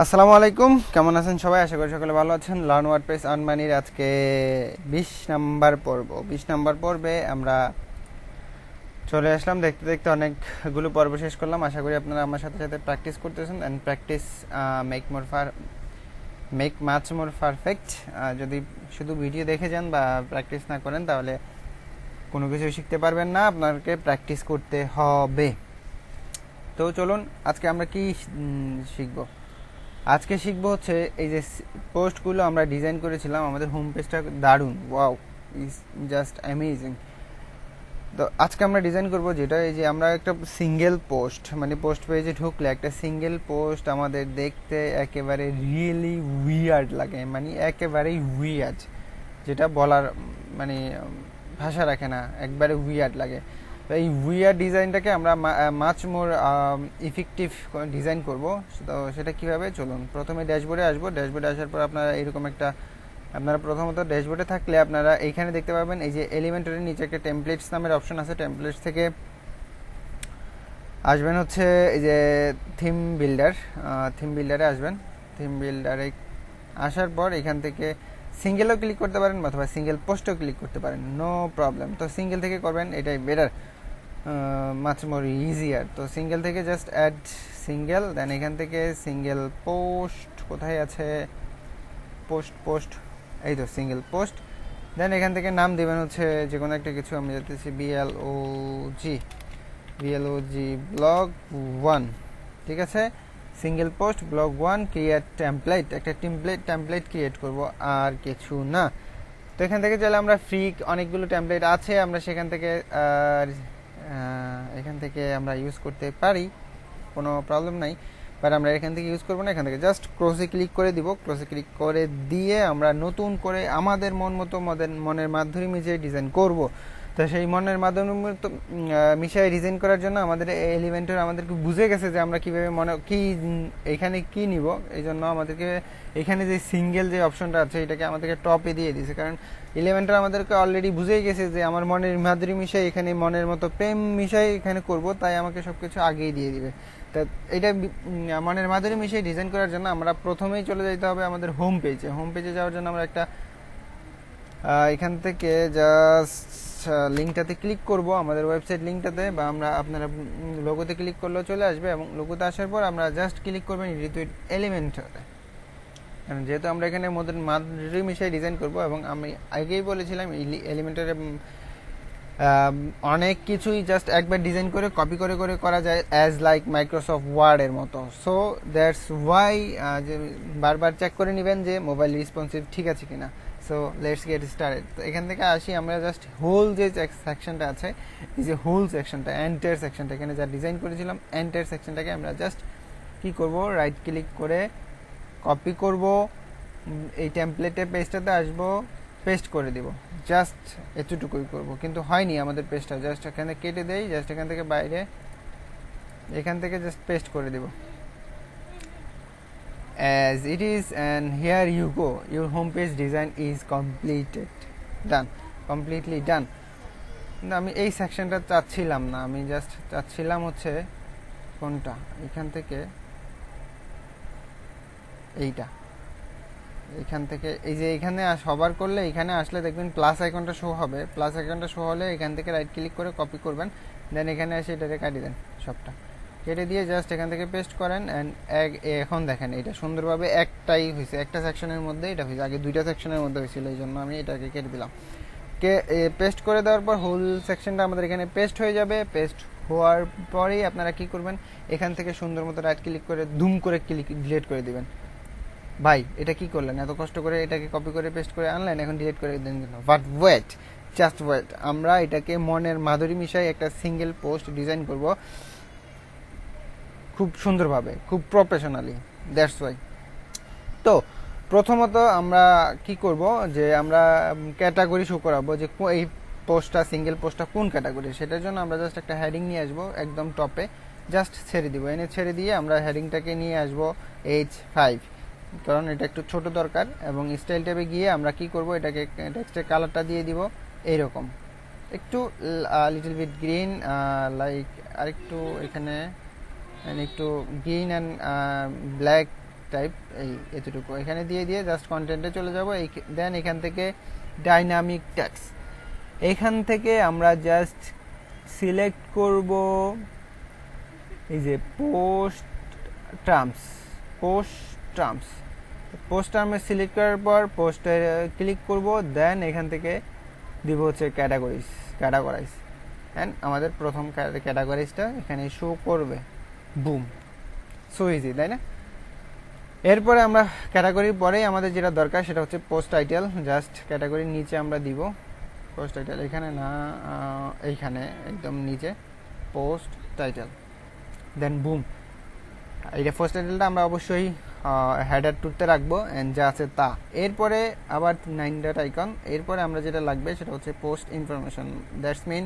আসসালামু আলাইকুম, কেমন আছেন সবাই? আশা করি সকলে ভালো আছেন। লার্ন ওয়ার্ডপ্রেস আর্ন মানির আজকে 20 নাম্বার পর্বে আমরা চলে আসলাম। দেখতে দেখতে অনেকগুলো পর্ব শেষ করলাম। আশা করি আপনারা আমার সাথে সাথে প্র্যাকটিস করতেছেন। And practice make much more perfect. যদি শুধু ভিডিও দেখে যান বা প্র্যাকটিস না করেন তাহলে কোনো কিছু শিখতে পারবেন না, আপনাকে প্র্যাকটিস করতে হবে। তো চলুন আজকে আমরা কি শিখবো। আজকে শিখবো হচ্ছে এই যে পোস্টগুলো আমরা ডিজাইন করেছিলাম, আমাদের হোম পেজটা দারুণ, ওয়াও, ইজ জাস্ট অ্যামেজিং। তো আজকে আমরা ডিজাইন করব যেটা এই যে আমরা একটা সিঙ্গেল পোস্ট, মানে পোস্ট পেজে ঢুকলে একটা সিঙ্গেল পোস্ট আমাদের দেখতে একেবারে রিয়েলি উইয়ার্ড লাগে, মানে একেবারেই উইয়ার্ড, যেটা বলার মানে ভাষা রাখে না, একবারে উইয়ার্ড লাগে। তো এই উইয়ার ডিজাইনটাকে আমরা মাচ মোর ইফেক্টিভ ডিজাইন করব। তো সেটা কীভাবে, চলুন প্রথমে ড্যাশবোর্ডে আসবো। ড্যাশবোর্ডে আসার পর আপনারা এরকম একটা, আপনারা প্রথমত ড্যাশবোর্ডে থাকলে আপনারা এইখানে দেখতে পাবেন এই যে এলিমেন্টরের নিচে একটা টেমপ্লেটস নামের অপশন আছে। টেমপ্লেটস থেকে আসবেন হচ্ছে এই যে থিম বিল্ডারে আসবেন। থিম বিল্ডারে আসার পর এখান থেকে সিঙ্গেলও ক্লিক করতে পারেন অথবা সিঙ্গেল পোস্টও ক্লিক করতে পারেন, নো প্রবলেম। তো সিঙ্গেল থেকে করবেন, এটাই বেটার, মাচ মোর ইজিয়ার। তো সিঙ্গেল থেকে জাস্ট অ্যাড সিঙ্গেল, দেন এখান থেকে সিঙ্গেল পোস্ট কোথায় আছে, পোস্ট এই তো সিঙ্গেল পোস্ট। দেন এখান থেকে নাম দেবেন হচ্ছে যে কোনো একটা কিছু, আমি যাচ্ছি বিএলওজি ব্লগ 1, ঠিক আছে। Single post blog 1, create template, একটা টেমপ্লেট ক্রিয়েট করব, আর কিছু না। তো এখান থেকে চাইলে আমরা ফ্রি অনেকগুলো টেমপ্লেট আছে, আমরা সেখান থেকে আমরা ইউজ করতে পারি, কোনো প্রবলেম নাই। বাট আমরা এখান থেকে ইউজ করবো না, এখান থেকে জাস্ট ক্লোজে ক্লিক করে দিব। ক্লোজে ক্লিক করে দিয়ে আমরা নতুন করে আমাদের মনের মাধুরী মিশিয়ে ডিজাইন করব। তো সেই মনের মাধ্যমে মিশিয়ে ডিজাইন করার জন্য আমাদের এলিমেন্টর আমাদেরকে বুঝে গেছে যে আমরা কীভাবে এখানে কি নিব। এই জন্য আমাদেরকে এখানে যে সিঙ্গেল যে অপশনটা আছে এটাকে আমাদেরকে টপে দিয়ে দিয়েছে, কারণ এলিমেন্টর আমাদেরকে অলরেডি বুঝেই গেছে যে আমার মনের মাধুরী মিশাই এখানে, মনের মতো প্রেম মিশাই এখানে করব, তাই আমাকে সব কিছু আগেই দিয়ে দিবে। তা এটা মনের মাধুরী মিশিয়ে ডিজাইন করার জন্য আমরা প্রথমেই চলে যেতে হবে আমাদের হোম পেজে যাওয়ার জন্য আমরা একটা এখান থেকে জাস্ট লিঙ্কটাতে ক্লিক করব, আমাদের ওয়েবসাইট লিঙ্কটাতে, বা আপনারা লোগোতে ক্লিক করলেও চলে আসবে। এবং লোগোতে আসার পর আমরা জাস্ট ক্লিক করবেন এলিমেন্টরে, কারণ যেহেতু আমরা এখানে মাধুরী মিশিয়ে ডিজাইন করব। এবং আমি আগেই বলেছিলাম এলিমেন্টরে অনেক কিছুই জাস্ট একবার ডিজাইন করে কপি করে করা যায়, অ্যাজ লাইক মাইক্রোসফট ওয়ার্ডের মতো। সো দ্যাটস ওয়াই যে বারবার চেক করে নেবেন যে মোবাইল রেসপন্সিভ ঠিক আছে কিনা। So let's get started. তো এখান থেকে আসি, আমরা জাস্ট হোল যে সেকশনটা আছে, এই যে হোল সেকশনটা, এন্টায়ার সেকশনটা, এখানে যা ডিজাইন করেছিলাম এন্টায়ার সেকশনটাকে আমরা জাস্ট কি করব, রাইট ক্লিক করে কপি করব, এই টেমপ্লেটে পেজটাতে আসবো, পেস্ট করে দিব। জাস্ট এতটুকুই করব, কিন্তু হয়নি আমাদের পেজটা। জাস্ট এখানে কেটে দেই, জাস্ট এখান থেকে বাইরে, এখান থেকে জাস্ট পেস্ট করে দিব as it is, and here you go, your home page design is completely done. কিন্তু আমি এই সেকশনটা চাচ্ছিলাম না, আমি জাস্ট চাচ্ছিলাম হচ্ছে কোনটা, এখান থেকে এইটা, এখান থেকে এই যে এখানে সবার করলে এখানে আসলে দেখবেন প্লাস আইকনটা শো হবে। প্লাস আইকনটা শো হলে এখান থেকে রাইট ক্লিক করে কপি করবেন, দেন এখানে এসে এটাকে কাটিয়ে দেন, সবটা কেটে দিয়ে জাস্ট এখান থেকে পেস্ট করেন। অ্যান্ড এখন দেখেন এটা সুন্দরভাবে একটাই হয়েছে, একটা সেকশনের মধ্যে এটা হয়েছে, আগে দুইটা সেকশনের মধ্যে হয়েছিল, এই জন্য আমি এটাকে কেটে দিলাম। পেস্ট করে দেওয়ার পর হোল সেকশনটা আমাদের এখানে পেস্ট হয়ে যাবে। পেস্ট হওয়ার পরেই আপনারা কি করবেন, এখান থেকে সুন্দর মতো রাইট ক্লিক করে ধুম করে ডিলিট করে দিবেন। ভাই এটা কি করলেন, এত কষ্ট করে এটাকে কপি করে পেস্ট করে আনলেন, এখন ডিলিট করে দেন কেন? বাট জাস্ট ওয়েট, আমরা এটাকে মনের মাধুরী মিশাই একটা সিঙ্গেল পোস্ট ডিজাইন করব খুব সুন্দরভাবে, খুব প্রফেশনালি, দ্যাটস ওয়াই। তো প্রথমত আমরা কি করব, যে আমরা ক্যাটাগরি শো করাবো যে এই পোস্টটা, সিঙ্গেল পোস্টটা কোন ক্যাটাগরি। সেটার জন্য আমরা জাস্ট একটা হেডিং নিয়ে আসবো একদম টপে, জাস্ট ছেড়ে দিব। এনে ছেড়ে দিয়ে আমরা হেডিংটাকে নিয়ে আসবো H5, কারণ এটা একটু ছোট দরকার। এবং স্টাইল ট্যাবে গিয়ে আমরা কি করব, এটাকে টেক্সটের কালারটা দিয়ে দিব এইরকম, একটু লিটল বিট গ্রিন, লাইক আরেকটু এখানে একটু গ্রিন অ্যান্ড ব্ল্যাক টাইপ এই এতটুকু এখানে দিয়ে জাস্ট কন্টেন্টে চলে যাব। দেন এখান থেকে ডাইনামিক টেক্সট, এখান থেকে আমরা জাস্ট সিলেক্ট করব এই যে পোস্ট টার্মে সিলেক্ট করার পর পোস্টে ক্লিক করব। দেন এখান থেকে দিব হচ্ছে ক্যাটাগরাইজ অ্যান্ড আমাদের প্রথম ক্যাটাগরাইজটা এখানে শো করবে। বুম, সো ইজি, তাই না? এরপরে আমরা ক্যাটাগরির পরেই আমাদের যেটা দরকার সেটা হচ্ছে পোস্ট টাইটেল। জাস্ট ক্যাটাগরির নিচে আমরা দিব পোস্ট টাইটেল, এখানে না এইখানে একদম নিচে পোস্ট টাইটেল। দেন বুম, এইটা পোস্ট টাইটেলটা আমরা অবশ্যই হেডার টুতে রাখবো অ্যান্ড যা আছে তা। এরপরে আবার 9 ডট আইকন। এরপরে আমরা যেটা লাগবে সেটা হচ্ছে পোস্ট ইনফরমেশন। দ্যাটস মিন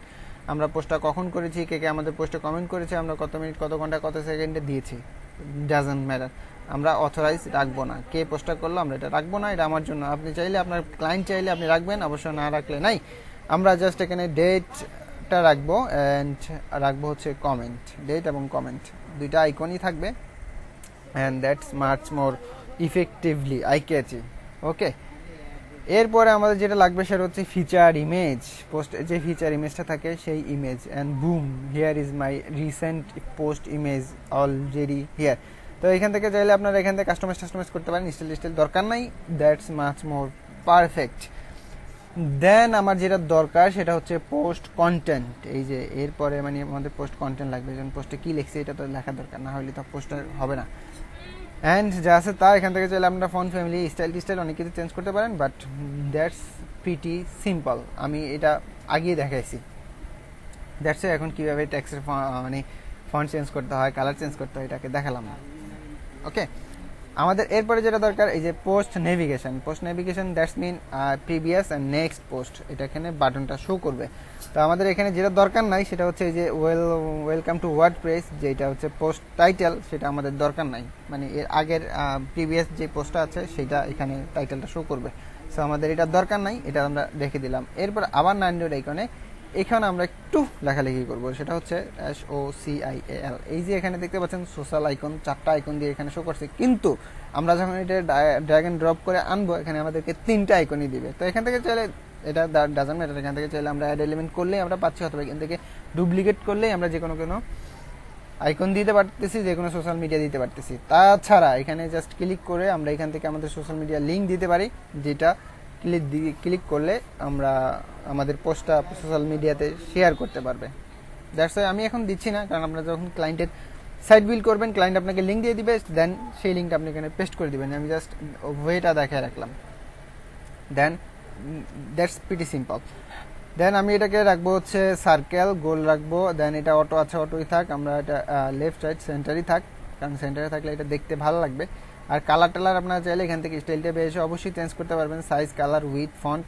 আমরা পোস্টটা কখন করেছি, কে কে আমাদের পোস্টে কমেন্ট করেছে, আমরা কত মিনিট, কত ঘন্টা, কত সেকেন্ডে দিয়েছি, ডাজন্ট ম্যাটার। আমরা অথরাইজ রাখবো না, কে পোস্টটা করলো আমরা এটা রাখবো না, এটা আমার জন্য। আপনি চাইলে, আপনার ক্লায়েন্ট চাইলে আপনি রাখবেন, অবশ্য না রাখলে নাই। আমরা জাস্ট এখানে ডেটটা রাখবো অ্যান্ড রাখবো হচ্ছে কমেন্ট, ডেট এবং কমেন্ট দুইটা আইকনই থাকবে and that's much more effectively eye catchy. Okay, এরপরে আমাদের যেটা লাগবে সেটা হচ্ছে ফিচার ইমেজ। পোস্টে যে ফিচার ইমেজটা থাকে সেই image. And broom, here is my recent post image already here. তো এখান থেকে চাইলে আপনারা এখান থেকে কাস্টমাইজ করতে পারেন, স্টাইল দরকার নাই, দ্যাটস মাচ মোর পারফেক্ট। দেন আমার যেটা দরকার সেটা হচ্ছে পোস্ট কন্টেন্ট। এই যে এরপরে মানে আমাদের পোস্ট কন্টেন্ট লাগবে, যেমন পোস্টে কী লিখছে এটা তো লেখা দরকার, না হলে তো পোস্টার হবে না। অ্যান্ড যা আছে তা এখান থেকে চাইলে আপনারা ফন্ট ফ্যামিলি স্টাইল অনেক কিছু চেঞ্জ করতে পারেন, বাট দ্যাটস প্রিটি সিম্পল। আমি এটা আগিয়ে দেখাইছি। দ্যাটস এখন কীভাবে টেক্সটের মানে ফন্ট চেঞ্জ করতে হয়, কালার চেঞ্জ করতে হয়, এটাকে দেখালাম। ওকে, আমাদের এরপরে যেটা দরকার এই যে post navigation. That's mean previous and next post, এটা এখানে বাটনটা শো করবে। তো আমাদের এখানে যেটা দরকার নাই সেটা হচ্ছে এই যে ওয়েলকাম টু ওয়ার্ডপ্রেস, যেটা হচ্ছে পোস্ট টাইটেল, সেটা আমাদের দরকার নাই। মানে এর আগের প্রিভিয়াস যে পোস্টটা আছে সেটা এখানে টাইটেলটা শো করবে। সো আমাদের এটা দরকার নাই, এটা আমরা রেখে দিলাম। এরপর আবার 9 ডট আইকনে এখানে আমরা একটু লেখালেখি করবো, সেটা হচ্ছে SOCIAL। এই যে এখানে দেখতে পাচ্ছেন সোশ্যাল আইকন, 4টা আইকন দিয়ে এখানে শো করছে, কিন্তু আমরা যখন এটা ড্র্যাগ এন্ড ড্রপ করে আনবো এখানে আমাদেরকে 3টা আইকনই দিবে। তো এখান থেকে চাইলে এটা ডাজন্ট ম্যাটার, এখান থেকে চাইলে আমরা অ্যাড এলিমেন্ট করলেই আমরা পাচ্ছি, অথবা এখান থেকে ডুপ্লিকেট করলেই আমরা যে কোনো আইকন দিতে পারতেছি, যে কোনো সোশ্যাল মিডিয়া দিতে পারতেছি। তাছাড়া এখানে জাস্ট ক্লিক করে আমরা এখান থেকে আমাদের সোশ্যাল মিডিয়া লিঙ্ক দিতে পারি, যেটা ক্লিক করলে আমরা আমাদের পোস্টটা সোশ্যাল মিডিয়াতে শেয়ার করতে পারবে। দ্যাটস ওয়াই আমি এখন দিচ্ছি না, কারণ আপনারা যখন ক্লায়েন্টের সাইট বিল্ড করবেন, ক্লায়েন্ট আপনাকে লিঙ্ক দিয়ে দিবে, দেন সেই লিঙ্কটা আপনি এখানে পেস্ট করে দিবেন। আমি জাস্ট ওয়েটা দেখায় রাখলাম। দেন দ্যাটস প্রিটি সিম্পল। দেন আমি এটাকে রাখবো হচ্ছে সার্কেল, গোল রাখবো। দেন এটা অটো আছে, অটোই থাক। আমরা এটা লেফট রাইট সেন্টারই থাক, কারণ সেন্টারে থাকলে এটা দেখতে ভালো লাগবে। আর কালার টালার আপনারা চাইলে এখান থেকে স্টাইলটা বেশি অবশ্যই চেঞ্জ করতে পারবেন, size, colour, with, font,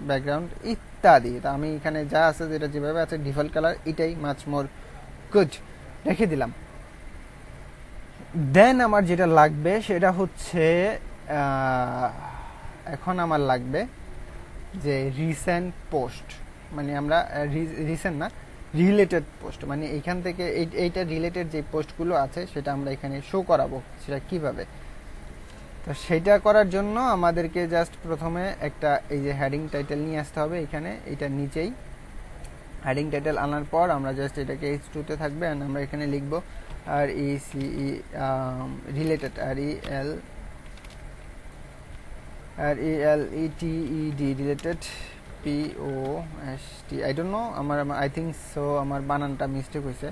background ইত্যাদি। এটা আমি এখানে যা আছে, যেটা যেভাবে আছে ডিফল্ট কালার, এটাই মাচ মোর গুড রেখে দিলাম। দেন আমার যেটা লাগবে সেটা হচ্ছে এখন আমার লাগবে যে রিসেন্ট পোস্ট, মানে আমরা রিসেন্ট না, রিলেটেড পোস্ট, মানে এইখান থেকে এইটা রিলেটেড যে পোস্টগুলো আছে সেটা আমরা এখানে শো করাবো। সেটা কিভাবে? তো সেটা করার জন্য আমাদেরকে জাস্ট প্রথমে একটা এই যে হেডিং টাইটেল নিয়ে আসতে হবে। এখানে এইটার নিচেই হেডিং টাইটেল আনার পর আমরা জাস্ট এটাকে H2-তে থাকবে, অ্যান্ড আমরা এখানে লিখব RECE related, RELETED related, POST। I don't know, I think so আমার বানানটা মিস্টেক হয়েছে।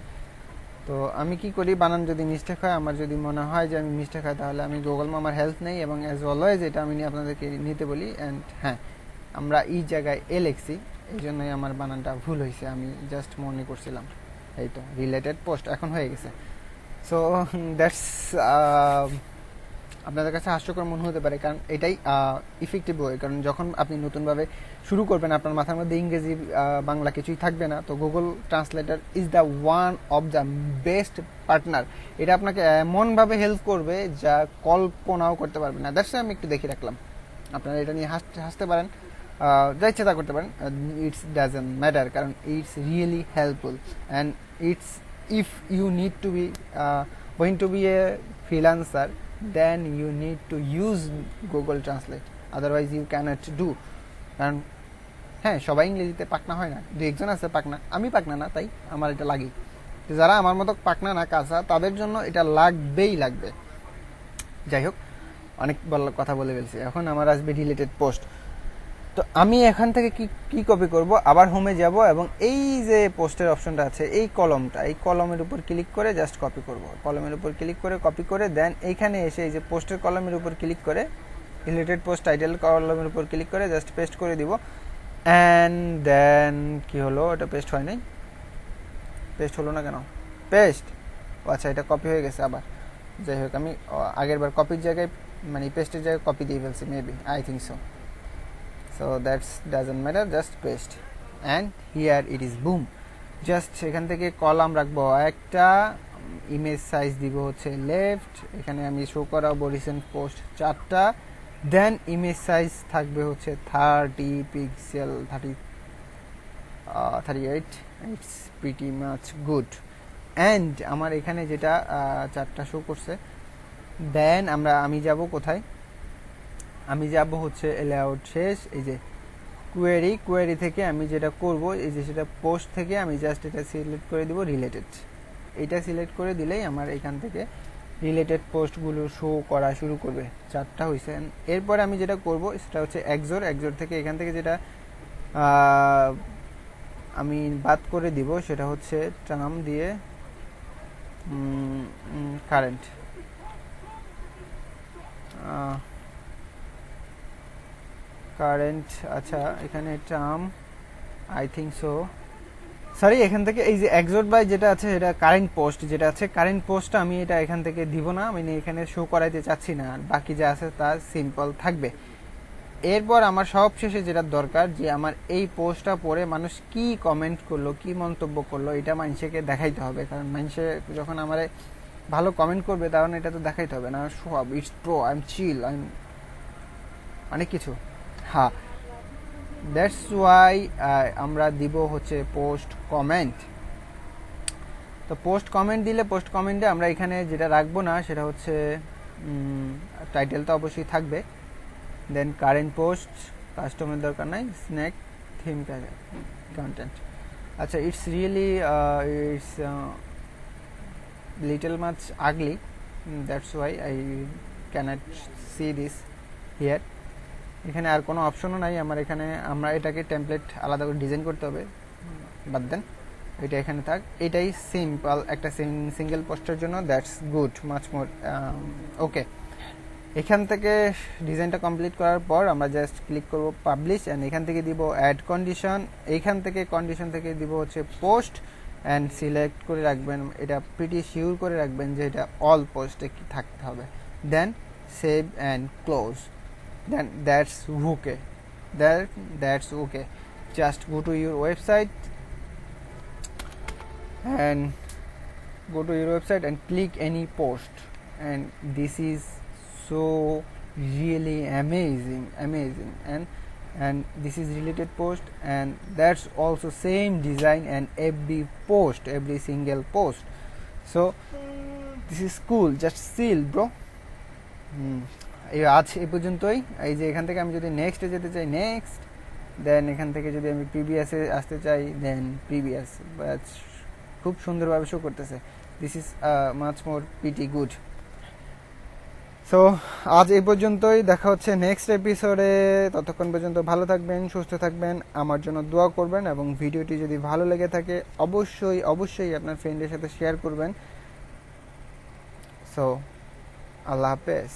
তো আমি কি করি, বানান যদি মিস্টেক হয়, আমার যদি মনে হয় যে আমি মিস্টেক হয়, তাহলে আমি গুগল মামার হেল্প নেই, এবং অ্যাজ অলওয়েজ এটা আমি আপনাদেরকে নিতে বলি। অ্যান্ড হ্যাঁ, আমরা এই জায়গায় লিখছি, এই জন্যই আমার বানানটা ভুল হয়েছে, আমি জাস্ট মনে করছিলাম। এই তো রিলেটেড পোস্ট এখন হয়ে গেছে। সো দ্যাটস আপনাদের কাছে হাস্যকর মনে হতে পারে, কারণ এটাই ইফেক্টিভ ওয়ে। কারণ যখন আপনি নতুনভাবে শুরু করবেন, আপনার মাথার মধ্যে ইংরেজি বাংলা কিছুই থাকবে না, তো Google translator is the one of the best partner. এটা আপনাকে এমনভাবে হেল্প করবে যা কল্পনাও করতে পারবেন না। দ্যাটস আমি একটু দেখে রাখলাম, আপনারা এটা নিয়ে হাসতে পারেন, যা ইচ্ছা তা করতে পারেন, ইটস ডাজন্ট ম্যাটার, কারণ it's really helpful. And it's if you need to be going to be a freelancer, then you need to use Google Translate, otherwise you cannot do. কারণ হ্যাঁ, সবাই ইংরেজিতে পাকনা হয় না, দু একজন আছে পাকনা, আমি পাকনা না, তাই আমার এটা লাগে। যারা আমার মতো পাকনা না কাঁচা, তাদের জন্য এটা লাগবেই লাগবে। যাই হোক, অনেক কথা বলে ফেলছি, এখন আমার আসবে রিলেটেড পোস্ট। তো আমি এখান থেকে কি কপি করব, আবার হোমে যাব এবং এই যে পোস্টের অপশনটা আছে, এই কলমের উপর ক্লিক করে জাস্ট কপি করব। কলমের উপর ক্লিক করে কপি করে দেন এইখানে এসে এই যে পোস্টের কলমের উপর ক্লিক করে রিলেটেড পোস্ট টাইটেল কলমের উপর ক্লিক করে জাস্ট পেস্ট করে দিব। অ্যান্ড দেন কি হলো, এটা পেস্ট হয় নাই, পেস্ট হলো না কেন, পেস্ট, আচ্ছা এটা কপি হয়ে গেছে আবার। যাই হোক, আমি আগের বার কপির জায়গায় মানে পেস্টের জায়গায় কপি দিয়ে ফেলছি, maybe, I think so that's doesn't matter, just paste and here it is, boom. just এখান থেকে কলাম রাখবো একটা, ইমেজ সাইজ দিব হচ্ছে লেফট, এখানে আমি শো করাবো রিসেন্ট পোস্ট 4টা, দেন ইমেজ সাইজ থাকবে হচ্ছে 30 pixel, 38, it's pretty much good. and আমার এখানে যেটা 4টা শো করছে, দেন আমি যাব কোথায়, আমি যাব হচ্ছে লেআউট শেষ, এই যে কোয়েরি থেকে আমি যেটা করব, এই যে সেটা পোস্ট থেকে আমি জাস্ট এটা সিলেক্ট করে দিব রিলেটেড, এটা সিলেক্ট করে দিলেই আমার এখান থেকে রিলেটেড পোস্টগুলো শো করা শুরু করবে। 4টা হয়েছে। এরপরে আমি যেটা করব সেটা হচ্ছে এক্সোর থেকে এখান থেকে যেটা আমি বাদ করে দিব সেটা হচ্ছে টার্ম দিয়ে কারেন্ট, আচ্ছা এখানে term, I think so, sorry, এখান থেকে এই যে এক্সোট বাই যেটা আছে এটা কারেন্ট পোস্ট যেটা আছে, কারেন্ট পোস্টটা আমি এটা এখান থেকে দিব না, আমি এখানে শো করাইতে চাচ্ছি না, আর বাকি যা আছে তা সিম্পল থাকবে। এরপর আমার সবশেষে যেটা দরকার, যে আমার এই পোস্টটা পড়ে মানুষ কি কমেন্ট করলো, কি মন্তব্য করলো, এটা মানুষকে দেখাইতে হবে, কারণ মানুষে যখন আমার ভালো কমেন্ট করবে তখন এটা তো দেখাইতে হবে না, সব it's pro, I am chill, I am অনেক কিছু। হ্যাঁ, দ্যাটস ওয়াই আমরা দিব হচ্ছে পোস্ট কমেন্ট। তো পোস্ট কমেন্ট দিলে পোস্ট কমেন্টে আমরা এখানে যেটা রাখবো না সেটা হচ্ছে টাইটেল তো অবশ্যই থাকবে, দেন কারেন্ট পোস্ট, কাস্টমের দরকার নাই, স্ন্যাক থিম কন্টেন্ট। আচ্ছা, it's really it's little much ugly, that's why I can't see this here. এখানে আর কোনো অপশনও নাই আমার, এখানে আমরা এটাকে টেমপ্লেট আলাদা করে ডিজাইন করতে হবে, বাদ দেন এটা এখানে থাক, এটাই সিম্পল একটা সিঙ্গেল পোস্টের জন্য, দ্যাটস গুড, মাচ মোর ওকে। এখান থেকে ডিজাইনটা কমপ্লিট করার পর আমরা জাস্ট ক্লিক করব পাবলিশ, অ্যান্ড এখান থেকে দিব অ্যাড কন্ডিশন, এইখান থেকে কন্ডিশন থেকে দিব হচ্ছে পোস্ট, অ্যান্ড সিলেক্ট করে রাখবেন, এটা প্রিটি শিওর করে রাখবেন যে এটা অল পোস্টে কি থাকতে হবে, then save and close, then that's okay, that's okay. Just go to your website and click any post, and this is so really amazing, and this is related post, and that's also same design and every single post, so this is cool, just chill bro. আজ এই পর্যন্তই। এই যে এখান থেকে আমি যদি নেক্সটে যেতে চাই নেক্সট, দেন এখান থেকে যদি আমি প্রিভিয়াসে আসতে চাই দেন প্রিভিয়াস, খুব সুন্দরভাবে শো করতেছে, this is much more pretty good. So আজ এই পর্যন্তই, দেখা হচ্ছে নেক্সট এপিসোডে, ততক্ষণ পর্যন্ত ভালো থাকবেন, সুস্থ থাকবেন, আমার জন্য দোয়া করবেন, এবং ভিডিওটি যদি ভালো লেগে থাকে অবশ্যই আপনার ফ্রেন্ডের সাথে শেয়ার করবেন। সো আল্লাহ হাফেজ।